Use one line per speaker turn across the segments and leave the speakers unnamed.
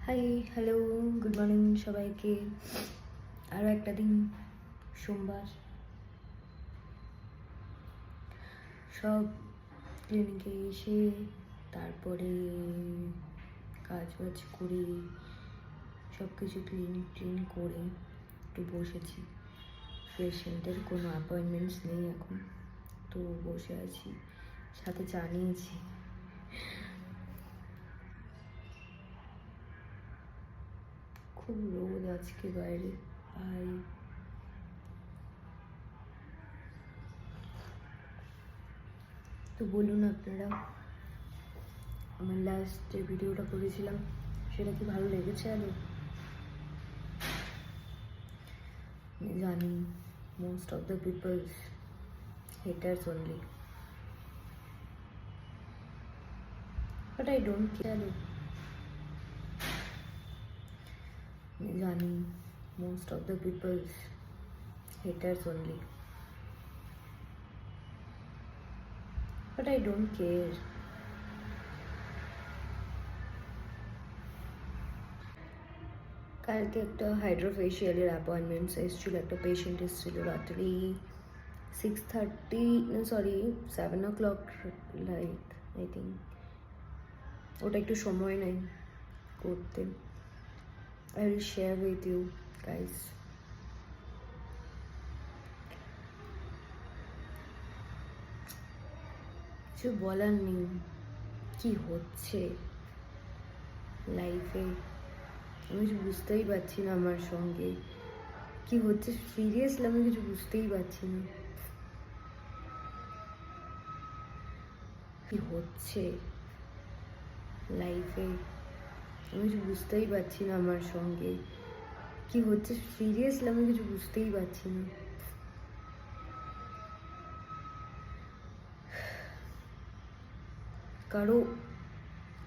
High, hello, good morning সবাইকে। আরও একটা দিন, সোমবার। সব ক্লিনিকে এসে তারপরে কাজ বাজ করে সব কিছু ক্লিন করে একটু বসেছি। পেশেন্টের কোনো অ্যাপয়েন্টমেন্টস নেই এখন, তো বসে আছি, সাথে চা নিয়েছি। খুব রোদ আজকে বাইরে ভাই। তো বলুন আপনারা, আমার লাস্ট যে ভিডিওটা করেছিলাম সেটা কি ভালো লেগেছে? আরও আমি জানি most of the peoples haters only, but I don't care. আমি জানি most of the peoples haters only, but I don't care. কালকে একটা হাইড্রোফেশিয়ালের অ্যাপয়েন্টমেন্টস এসেছিলো, একটা পেশেন্ট এসেছিলো রাত্রি 6:30, sorry 7 o'clock, like I think. ওটা একটু সময় নেই করতে। I will share with you guys. কিছু বলার নেই, কি হচ্ছে লাইফে আমি কিছু বুঝতেই পারছি না। আমার সঙ্গে কি হচ্ছে সিরিয়াসলি আমি কিছু বুঝতেই পারছি না। কি হচ্ছে লাইফে আমি কিছু বুঝতেই পারছি না। আমার সঙ্গে কি হচ্ছে সিরিয়াসলি আমি কিছু বুঝতেই পারছি না। কারো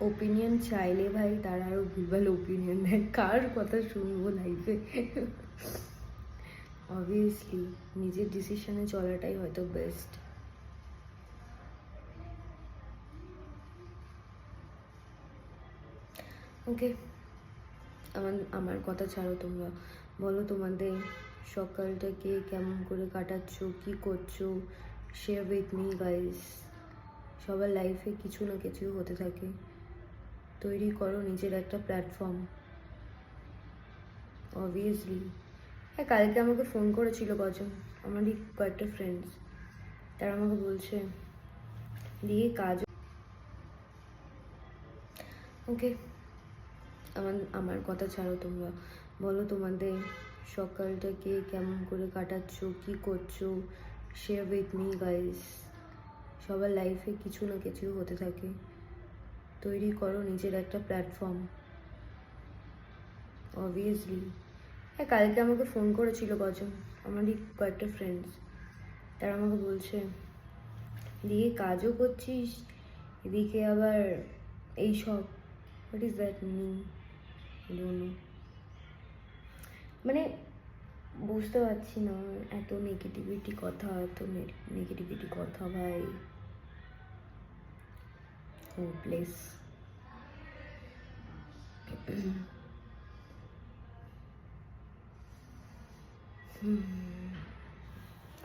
ওপিনিয়ন চাইলে ভাই তারা আরও ভুলভাল ওপিনিয়ন দেয়। কার কথা শুনবো লাইফে? অবভিয়াসলি নিজের ডিসিশনে চলাটাই হয়তো বেস্ট। ওকে, আমার কথা ছাড়ো, তোমরা বলো তোমাদের সকালটাকে কেমন করে কাটাচ্ছ, কি করছো, শেয়ার উইথ মি গাইস। সবার লাইফে কিছু না কিছু হতে থাকে, তৈরি করো নিজের একটা প্ল্যাটফর্ম। অবভিয়াসলি হ্যাঁ, কালকে আমাকে ফোন করেছিল কজন, আমারই কয়েকটা ফ্রেন্ডস, তারা আমাকে বলছে দিয়ে কাজ। ওকে, আমার কথা ছাড়ো, তোমরা বলো তোমাদের সকালটাকে কেমন করে কাটাচ্ছ, কি করছো, শেয়ার উইথ মি গাইস। সবার লাইফে কিছু না কিছু হতে থাকে, তৈরি করো নিজের একটা প্ল্যাটফর্ম। অবভিয়াসলি হ্যাঁ, কালকে আমাকে ফোন করেছিল কজন, আমারই কয়েকটা ফ্রেন্ডস, তারা আমাকে বলছে দিয়ে কাজও করছিস, এদিকে আবার এইসব। What is that meaning? মানে বুঝতে পারছি না। এত নেগেটিভিটি কথা, ভাই, হোপলেস।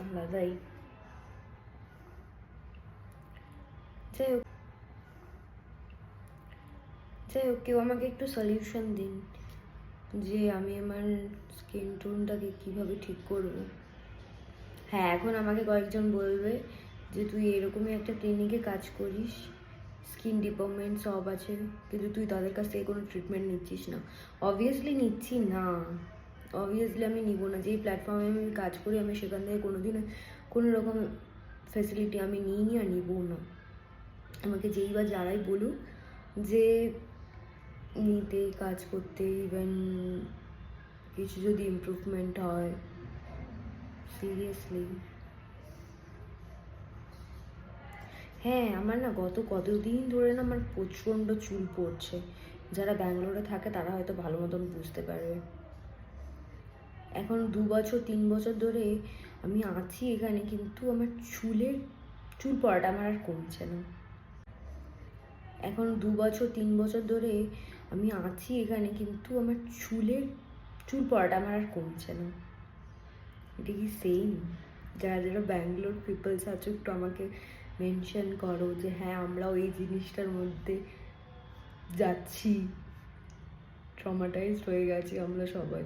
আলাদাই। যাই হোক কেউ আমাকে একটু সলিউশন দিন যে আমি আমার স্কিন টোনটাকে কীভাবে ঠিক করব। হ্যাঁ, এখন আমাকে কয়েকজন বলবে যে তুই এরকমই একটা ক্লিনিকে কাজ করিস, স্কিন ডিপার্টমেন্ট সব আছে, কিন্তু তুই তাদের কাছ থেকে কোনো ট্রিটমেন্ট নিচ্ছিস না। অবভিয়াসলি নিচ্ছি না, অবভিয়াসলি আমি নিব না। যেই প্ল্যাটফর্মে আমি কাজ করি আমি সেখান থেকে কোনোদিন কোনো রকম ফ্যাসিলিটি আমি নিইনি আর নিবও না। আমাকে যেই বা যারাই বলুক যে নিতে, কাজ করতে, ইভেন কিছু যদি ইমপ্রুভমেন্ট হয়, সিরিয়াসলি। হ্যাঁ, আমার না গত কতদিন ধরে না আমার প্রচণ্ড চুল পড়ছে। যারা ব্যাঙ্গালোরে থাকে তারা হয়তো ভালো মতন বুঝতে পারবে। এখন 2 বছর 3 বছর ধরে আমি আছি এখানে, কিন্তু আমার চুল পড়াটা আমার আর কমছে না। এখন 2 বছর 3 বছর ধরে আমি আছি এখানে, কিন্তু আমার চুল পড়াটা আমার আর কমছে না। এটা কি সেম? যারা যারা ব্যাঙ্গালোর পিপলস আছো একটু আমাকে মেনশন করো যে হ্যাঁ আমরাও এই জিনিসটার মধ্যে যাচ্ছি, ট্রমাটাইজড হয়ে গেছি আমরা সবাই।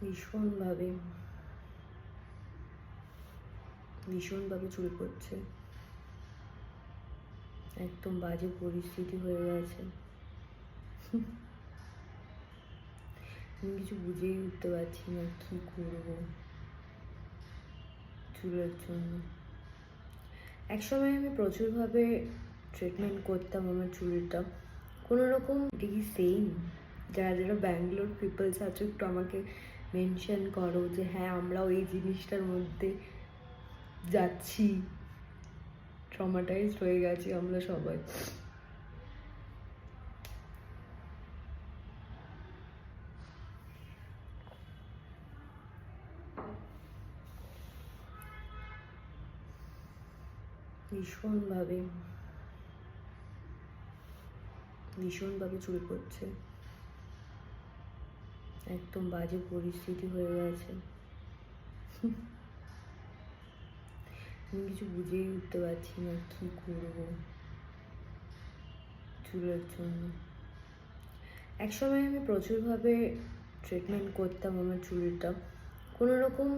ভীষণভাবে ভীষণভাবে চুল পড়ছে, একদম বাজে পরিস্থিতি হয়ে গেছে। আমি কিছু বুঝেই উঠতে পারছি না কি করবো চুলের জন্য। একসময় আমি প্রচুরভাবে ট্রিটমেন্ট করতাম আমার চুলটা কোনো রকম। এটা কি সেম? যারা যারা ব্যাঙ্গালোর পিপলস আছো একটু আমাকে মেনশন করো যে হ্যাঁ আমরাও এই জিনিসটার মধ্যে যাচ্ছি, ট্রমাটাইজড হয়ে গেছি আমরা সবাই। ভীষণভাবে ভীষণভাবে চুল পড়ছে, একদম বাজে পরিস্থিতি হয়ে গেছে। আমি কিছু বুঝেই উঠতে পারছি না কি করবো চুলের জন্য। একসময় আমি প্রচুরভাবে ট্রিটমেন্ট করতাম আমার চুলটা কোনো রকম,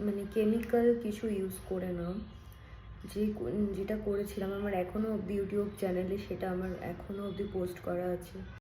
মানে কেমিক্যাল কিছু ইউজ করে না। যেটা করেছিলাম আমার এখনও অবধি ইউটিউব চ্যানেলে, সেটা আমার এখনও অবধি পোস্ট করা আছে।